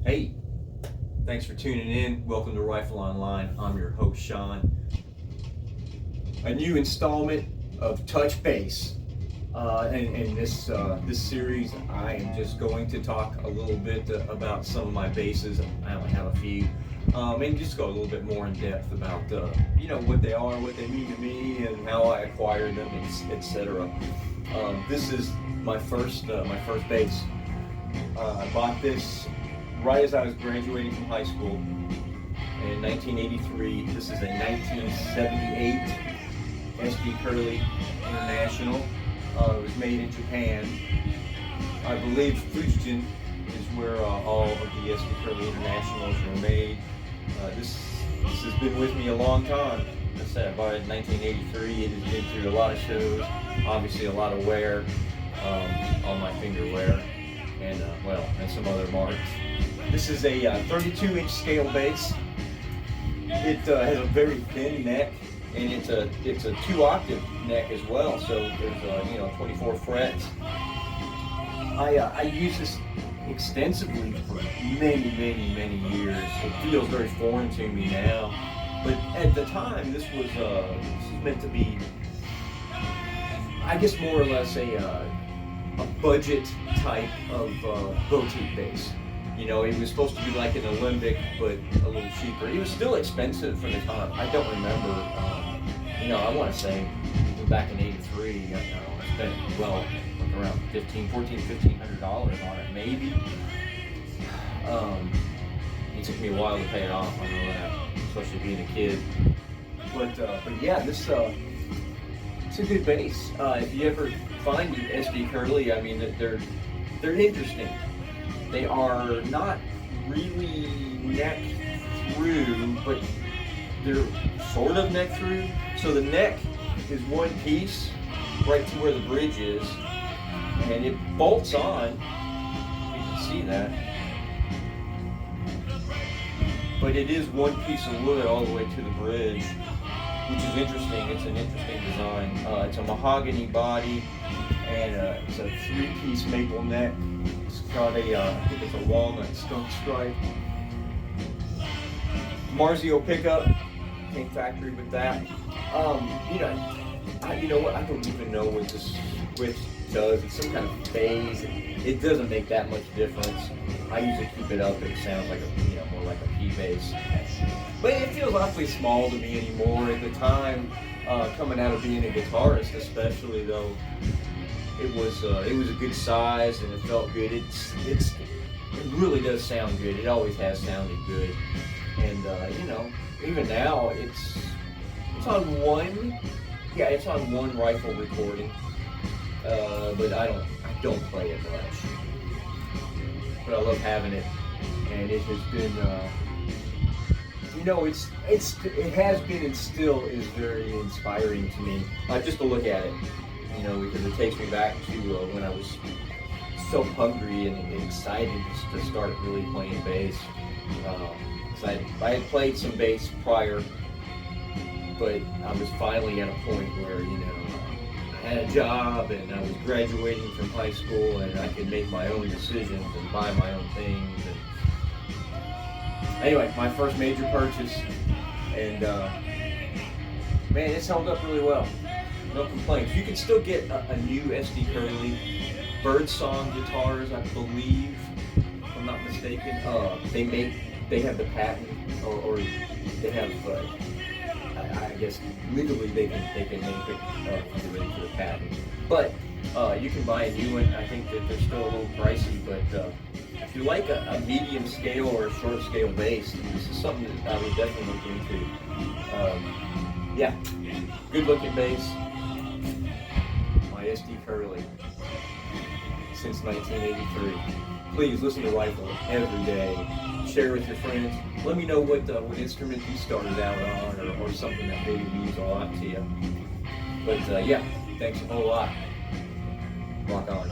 Hey, thanks for tuning in. Welcome to Rifle Online. I'm your host, Sean. A new installment of Touch Base. In this series, I am just going to talk a little bit about some of my bases. I only have a few, and just go a little bit more in depth about what they are, what they mean to me, and how I acquired them, etc. This is my first base. I bought this right as I was graduating from high school in 1983. This is a 1978 SD Curlee International. It was made in Japan. I believe Fujian is where all of the SD Curlee Internationals were made. This has been with me a long time. Like I said, I bought it in 1983. It has been through a lot of shows, obviously a lot of wear on my finger wear, and some other marks. This is a 32-inch scale base. It has a very thin neck, and it's a 2-octave neck as well. So there's 24 frets. I use this extensively for many years. It feels very foreign to me now, but at the time this was meant to be, I guess, more or less a budget type of boutique base. It was supposed to be like an Olympic, but a little cheaper. It was still expensive for the time. I don't remember. I want to say back in '83, I spent around $1,500 on it, maybe. It took me a while to pay it off. I know that, especially being a kid. But yeah, this it's a good base. If you ever find an SD Curlee, I mean, they're interesting. They are not really neck through, but they're sort of neck through. So the neck is one piece right to where the bridge is, and it bolts on. You can see that. But it is one piece of wood all the way to the bridge, which is interesting. It's an interesting design. It's a mahogany body, and it's a 3-piece maple neck. It's got a, I think it's a walnut skunk stripe. Marzio pickup, came factory with that. I don't even know what this switch does. It's some kind of phase. It doesn't make that much difference. I usually keep it up. It sounds like more like a P bass. But it feels awfully small to me anymore. At the time, coming out of being a guitarist, especially though, it was a good size and it felt good. It really does sound good. It always has sounded good. And even now it's on one rifle recording. But I don't play it much. But I love having it, and it has been it has been and still is very inspiring to me. Just to look at it. Because it takes me back to when I was so hungry and excited to start really playing bass. I had played some bass prior, but I was finally at a point where I had a job and I was graduating from high school and I could make my own decisions and buy my own things. And anyway, my first major purchase, and man, it's held up really well. No complaints. You can still get a new SD Curlee Birdsong guitars, I believe, if I'm not mistaken. They have the patent, or they have, I guess legally they can make it ready for the patent. But you can buy a new one. I think that they're still a little pricey, but if you like a medium scale or a short scale bass, this is something that I would definitely look into. Yeah, good looking bass. SD Curlee since 1983. Please listen to Rifle every day. Share with your friends. Let me know what instrument you started out on, or something that maybe means a lot to you. But yeah, thanks a whole lot. Rock on.